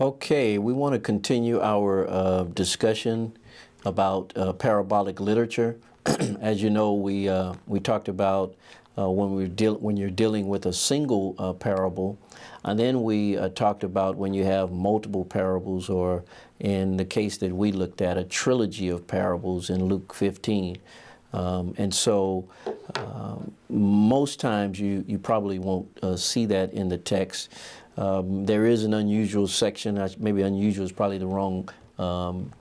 Okay, we want to continue our discussion about parabolic literature. As you know, we talked about when you're dealing with a single parable, and then we talked about when you have multiple parables, or in the case that we looked at, a trilogy of parables in Luke 15. And so most times you probably won't see that in the text. There is an unusual section, maybe unusual is probably the wrong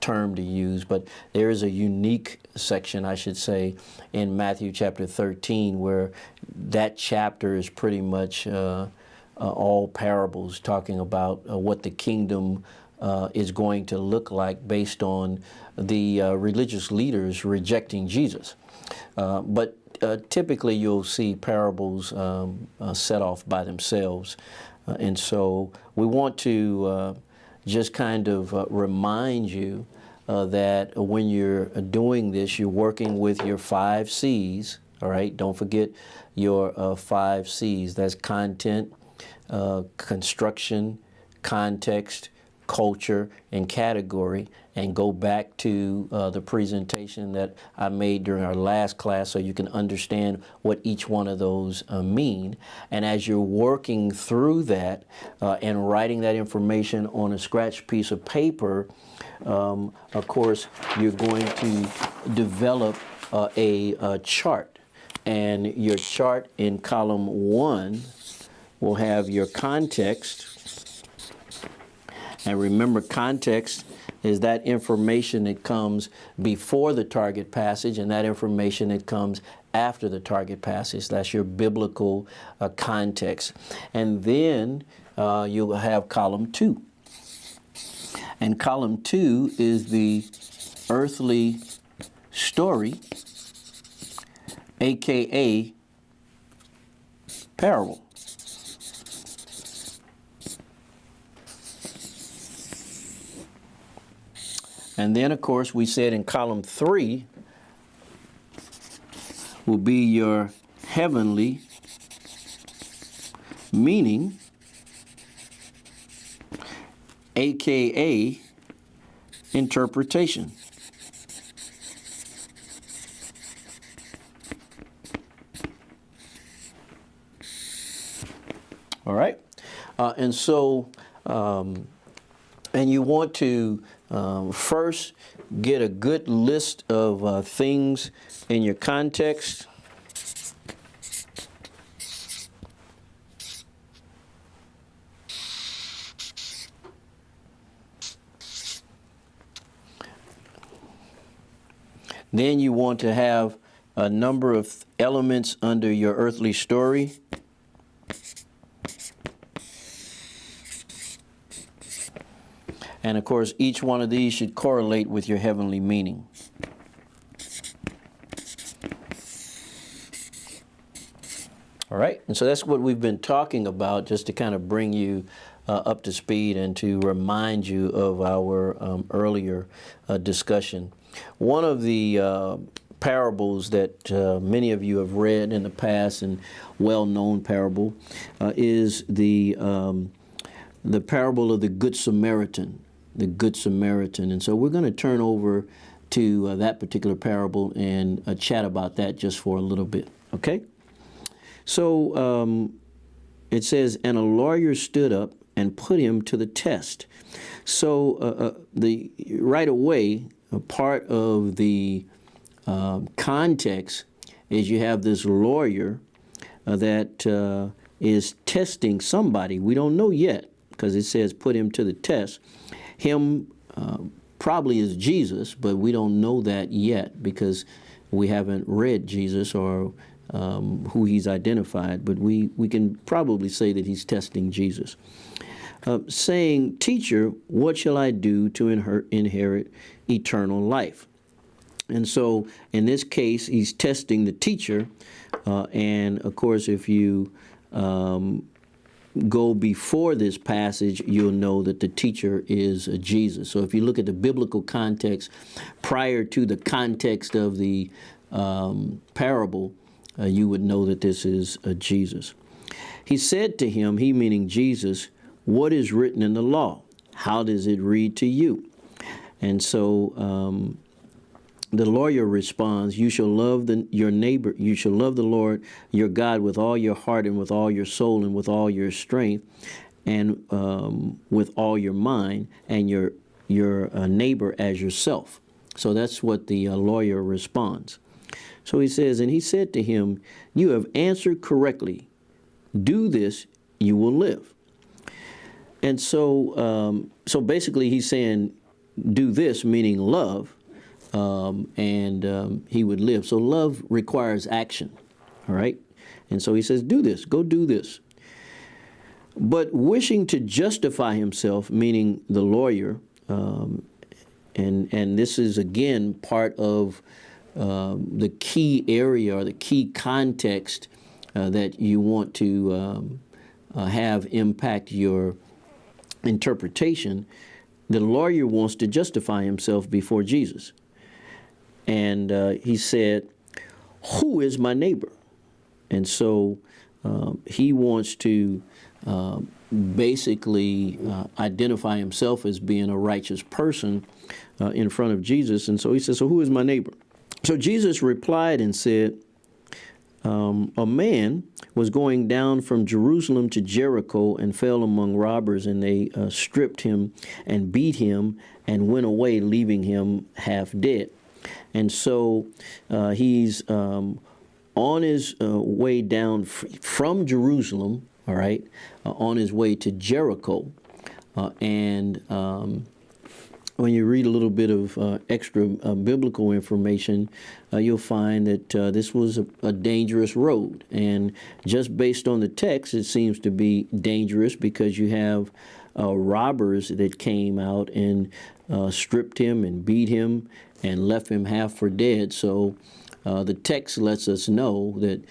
term to use, but there is a unique section, I should say, in Matthew chapter 13, where that chapter is pretty much all parables talking about what the kingdom is going to look like based on the religious leaders rejecting Jesus. But typically you'll see parables set off by themselves. And so we want to just kind of remind you that when you're doing this, you're working with your 5 C's, all right? Don't forget your 5 C's. That's content, construction, context, culture, and category, and go back to the presentation that I made during our last class so you can understand what each one of those mean. And as you're working through that and writing that information on a scratch piece of paper, of course, you're going to develop a chart. And your chart in column 1 will have your context. And remember, context is that information that comes before the target passage and that information that comes after the target passage. That's your biblical context. And then you'll have column 2. And column 2 is the earthly story, aka parable. And then, of course, we said in column 3 will be your heavenly meaning, aka interpretation. All right? And so, and you want to first get a good list of things in your context. Then you want to have a number of elements under your earthly story. And of course, each one of these should correlate with your heavenly meaning. All right, and so that's what we've been talking about, just to kind of bring you up to speed and to remind you of our earlier discussion. One of the parables that many of you have read in the past, and well-known parable, is the parable of the Good Samaritan. The Good Samaritan. And so we're going to turn over to that particular parable and chat about that just for a little bit, okay? So it says, and a lawyer stood up and put him to the test. So right away, a part of the context is you have this lawyer that is testing somebody. We don't know yet, because it says put him to the test. Him probably is Jesus, but we don't know that yet because we haven't read Jesus or who he's identified, but we can probably say that he's testing Jesus. Saying, teacher, what shall I do to inherit eternal life? And so in this case, he's testing the teacher. And of course, if you go before this passage, you'll know that the teacher is Jesus. So if you look at the biblical context prior to the context of the parable, you would know that this is Jesus. He said to him, he meaning Jesus, what is written in the law? How does it read to you? And so the lawyer responds, you shall love your neighbor, you shall love the Lord your God with all your heart and with all your soul and with all your strength and with all your mind, and your neighbor as yourself. So that's what the lawyer responds. So he says, and he said to him, you have answered correctly. Do this, you will live. And so so basically he's saying, do this, meaning love, and he would live. So love requires action, all right? And so he says, do this, go do this. But wishing to justify himself, meaning the lawyer, and this is again part of the key area or the key context that you want to have impact your interpretation. The lawyer wants to justify himself before Jesus. And he said, who is my neighbor? And so he wants to basically identify himself as being a righteous person in front of Jesus. And so he says, so who is my neighbor? So Jesus replied and said, a man was going down from Jerusalem to Jericho and fell among robbers, and they stripped him and beat him and went away, leaving him half dead. And so he's on his way down from Jerusalem, all right, on his way to Jericho. And when you read a little bit of extra biblical information, you'll find that this was a dangerous road. And just based on the text, it seems to be dangerous because you have robbers that came out and stripped him and beat him and left him half for dead. So the text lets us know that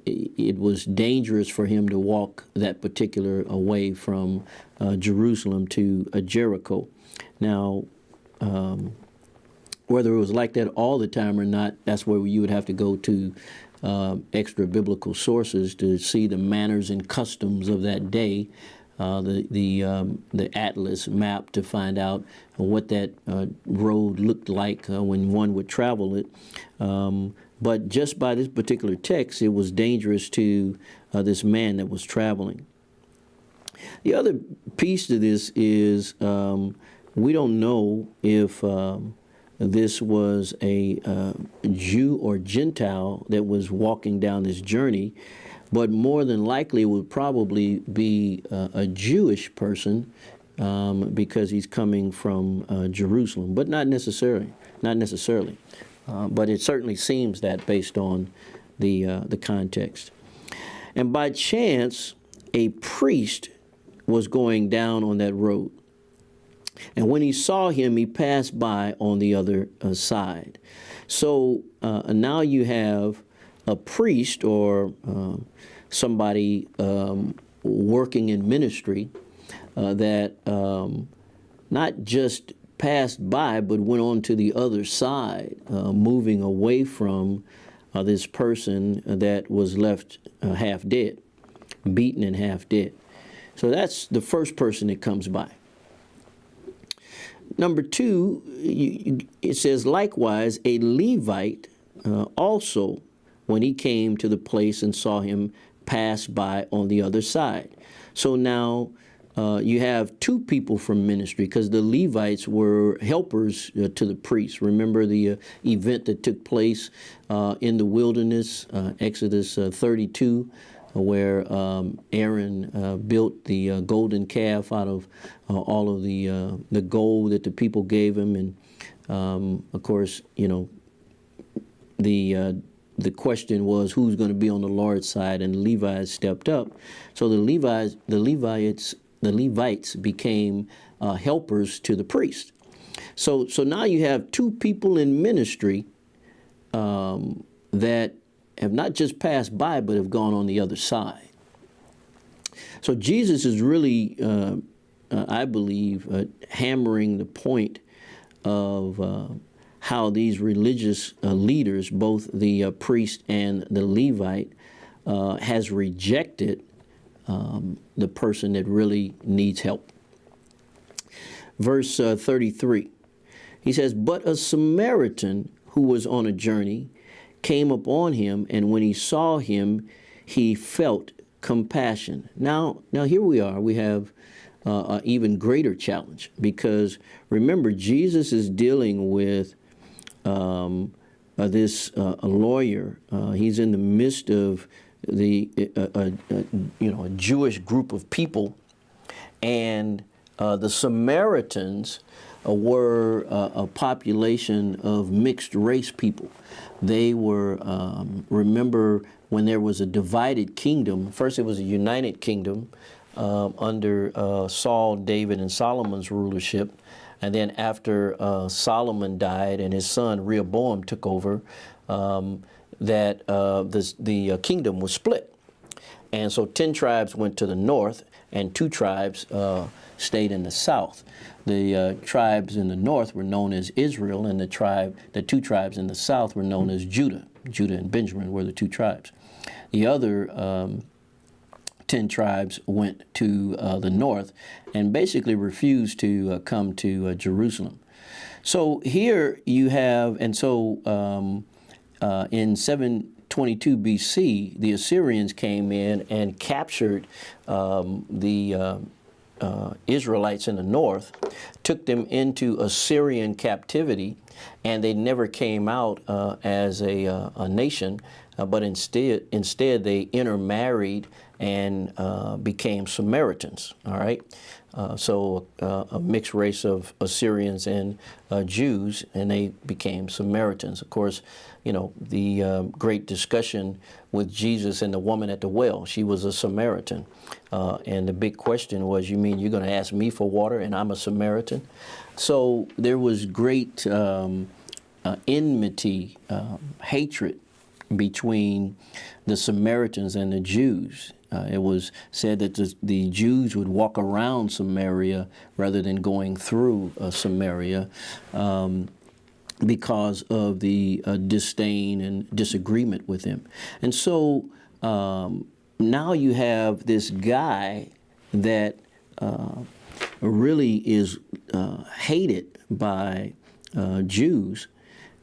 it was dangerous for him to walk that particular way from Jerusalem to Jericho. Now, whether it was like that all the time or not, that's where you would have to go to extra biblical sources to see the manners and customs of that day, the atlas map to find out what that road looked like when one would travel it. But just by this particular text, it was dangerous to this man that was traveling. The other piece to this is we don't know if this was a Jew or Gentile that was walking down this journey, but more than likely it would probably be a Jewish person because he's coming from Jerusalem, but not necessarily. But it certainly seems that based on the context. And by chance, a priest was going down on that road. And when he saw him, he passed by on the other side. So now you have a priest or somebody working in ministry that not just passed by, but went on to the other side, moving away from this person that was left half dead, beaten and half dead. So that's the first person that comes by. Number two, it says, likewise, a Levite also, when he came to the place and saw him, passed by on the other side. So now you have two people from ministry, because the Levites were helpers to the priests. Remember the event that took place in the wilderness, Exodus 32, where Aaron built the golden calf out of all of the gold that the people gave him. And of course, you know, the question was who's going to be on the Lord's side, and the Levites stepped up. So the Levites became helpers to the priest. So now you have two people in ministry that have not just passed by, but have gone on the other side. So Jesus is really, I believe, hammering the point of how these religious leaders, both the priest and the Levite, has rejected the person that really needs help. verse 33. He says, "But a Samaritan who was on a journey came upon him, and when he saw him, he felt compassion." Now here we are. We have an even greater challenge, because remember, Jesus is dealing with this lawyer. He's in the midst of a Jewish group of people, and the Samaritans were a population of mixed race people. They were, remember, when there was a divided kingdom, first it was a united kingdom under Saul, David, and Solomon's rulership. And then after Solomon died and his son Rehoboam took over, the kingdom was split. And so 10 tribes went to the north and 2 tribes stayed in the south. The tribes in the north were known as Israel, and the 2 tribes in the south were known as Judah. Judah and Benjamin were the 2 tribes. The other 10 tribes went to the north and basically refused to come to Jerusalem. So here you have, and so in 722 BC, the Assyrians came in and captured the Israelites in the north, took them into Assyrian captivity, and they never came out as a nation, but instead they intermarried and became Samaritans. All right, so a mixed race of Assyrians and Jews, and they became Samaritans. Of course, you know, the great discussion with Jesus and the woman at the well. She was a Samaritan, and the big question was, you mean you're going to ask me for water and I'm a Samaritan? So there was great enmity, hatred between the Samaritans and the Jews. It was said that the Jews would walk around Samaria rather than going through Samaria because of the disdain and disagreement with him. And so now you have this guy that really is hated by Jews.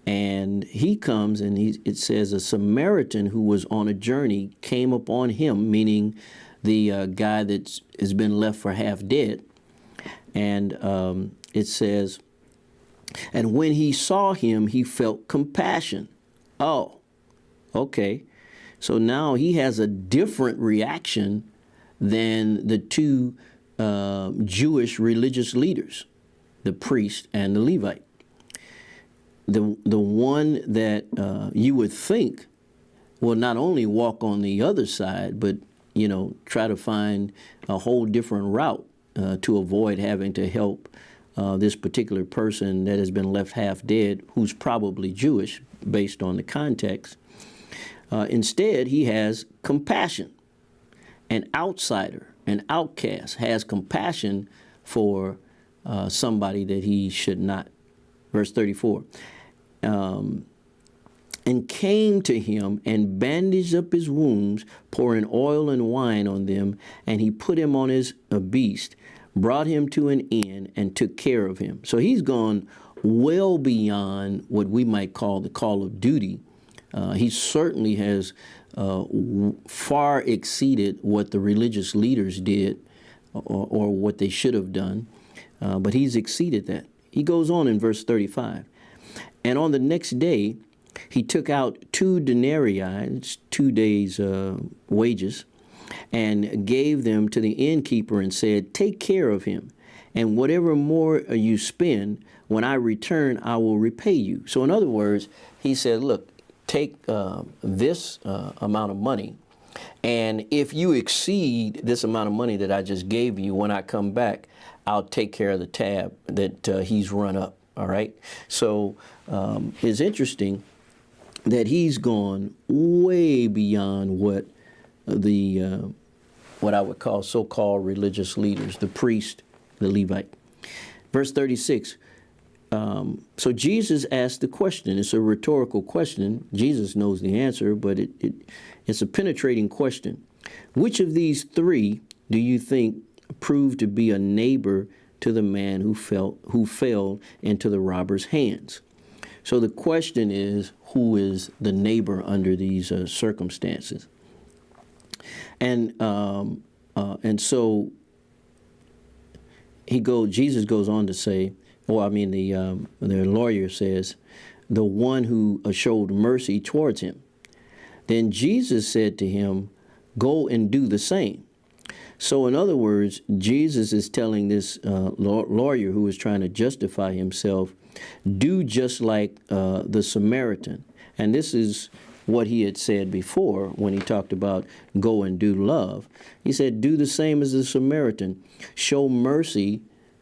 And he comes, and it says a Samaritan who was on a journey came upon him, meaning the guy that has been left for half dead. And it says, and when he saw him, he felt compassion. Oh, okay. So now he has a different reaction than the 2 Jewish religious leaders, the priest and the Levite. The one that you would think will not only walk on the other side, but, you know, try to find a whole different route to avoid having to help this particular person that has been left half dead, who's probably Jewish based on the context. Instead, he has compassion. An outsider, an outcast, has compassion for somebody that he should not. Verse 34. And came to him and bandaged up his wounds, pouring oil and wine on them, and he put him on his beast, brought him to an inn, and took care of him. So he's gone well beyond what we might call the call of duty. He certainly has far exceeded what the religious leaders did or what they should have done, but he's exceeded that. He goes on in verse 35. And on the next day, he took out 2 denarii, it's 2 days' wages, and gave them to the innkeeper and said, "Take care of him, and whatever more you spend, when I return, I will repay you." So in other words, he said, look, take this amount of money, and if you exceed this amount of money that I just gave you, when I come back, I'll take care of the tab that he's run up. All right. So it's interesting that he's gone way beyond what what I would call so-called religious leaders, the priest, the Levite. Verse 36. So Jesus asked the question. It's a rhetorical question. Jesus knows the answer, but it's a penetrating question. Which of these 3 do you think proved to be a neighbor to the man who fell into the robber's hands. So the question is, who is the neighbor under these circumstances? And so Jesus goes on to say, the lawyer says, the one who showed mercy towards him. Then Jesus said to him, go and do the same. So in other words, Jesus is telling this lawyer who is trying to justify himself, do just like the Samaritan. And this is what he had said before when he talked about go and do love. He said, do the same as the Samaritan. Show mercy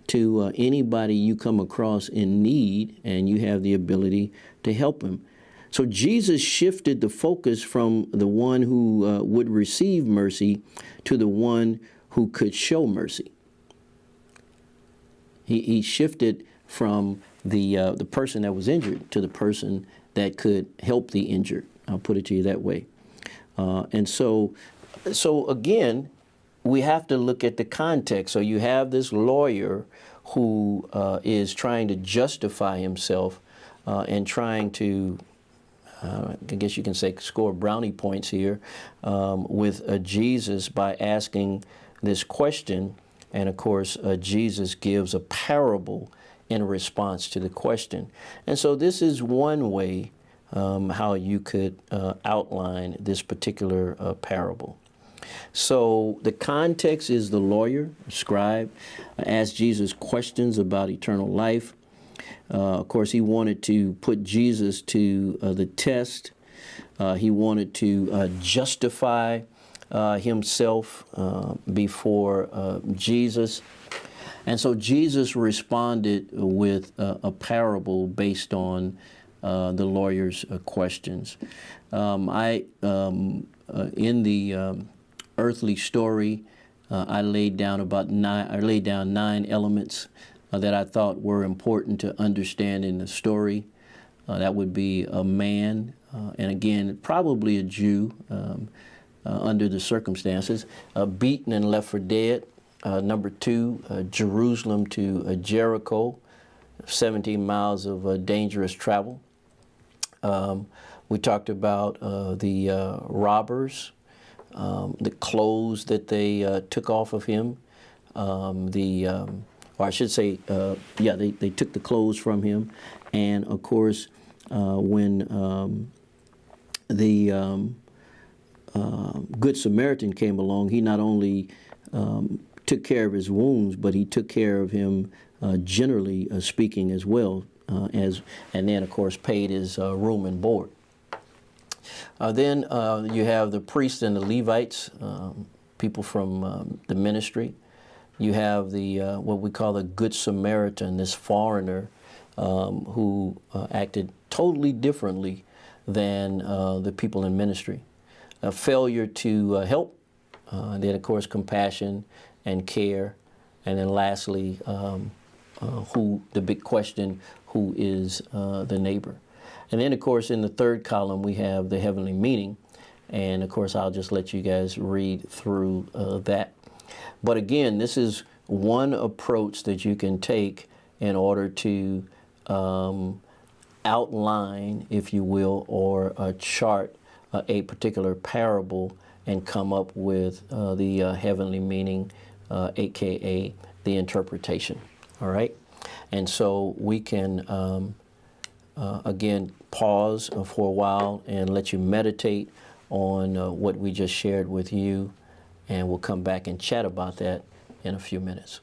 to anybody you come across in need, and you have the ability to help him. So Jesus shifted the focus from the one who would receive mercy to the one who could show mercy. He shifted from the person that was injured to the person that could help the injured. I'll put it to you that way. And so again, we have to look at the context. So you have this lawyer who is trying to justify himself and trying to, I guess you can say, score brownie points here with Jesus by asking this question. And of course, Jesus gives a parable in response to the question. And so this is one way how you could outline this particular parable. So the context is the lawyer, scribe, asked Jesus questions about eternal life. Of course, he wanted to put Jesus to the test. He wanted to justify himself before Jesus. And so Jesus responded with a parable based on the lawyer's questions. In the earthly story, I laid down 9 elements that I thought were important to understand in the story. That would be a man, and again, probably a Jew under the circumstances, beaten and left for dead. Number 2, Jerusalem to Jericho, 17 miles of dangerous travel. We talked about the robbers, the clothes that they took off of him, or I should say, they took the clothes from him. And of course, when the Good Samaritan came along, he not only took care of his wounds, but he took care of him generally speaking as well, and then of course paid his room and board. Then you have the priests and the Levites, people from the ministry. You have the what we call the Good Samaritan, this foreigner who acted totally differently than the people in ministry. A failure to help, then of course compassion and care, and then lastly, the big question, who is the neighbor? And then of course in the third column we have the heavenly meaning, and of course I'll just let you guys read through that. But again, this is one approach that you can take in order to outline, if you will, or chart a particular parable and come up with the heavenly meaning, aka the interpretation. All right? And so we can, again, pause for a while and let you meditate on what we just shared with you, and we'll come back and chat about that in a few minutes.